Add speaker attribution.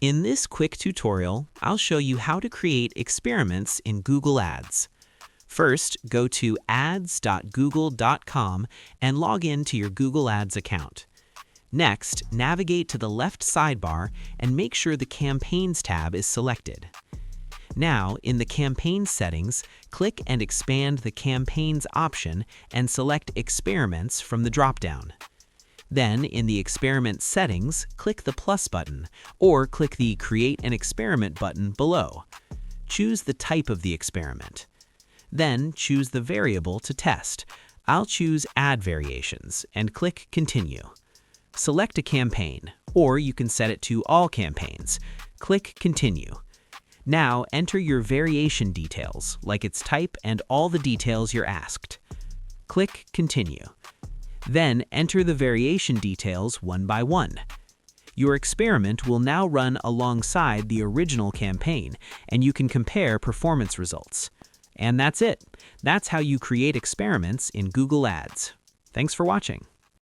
Speaker 1: In this quick tutorial, I'll show you how to create experiments in Google Ads. First, go to ads.google.com and log in to your Google Ads account. Next, navigate to the left sidebar and make sure the Campaigns tab is selected. Now, in the Campaigns settings, click and expand the Campaigns option and select Experiments from the drop-down. Then, in the Experiment settings, click the plus button, or click the Create an Experiment button below. Choose the type of the experiment. Then, choose the variable to test. I'll choose Add Variations and click Continue. Select a campaign, or you can set it to All Campaigns. Click Continue. Now, enter your variation details, like its type and all the details you're asked. Click Continue. Then enter the variation details one by one. Your experiment will now run alongside the original campaign, and you can compare performance results. And that's it. That's how you create experiments in Google Ads. Thanks for watching.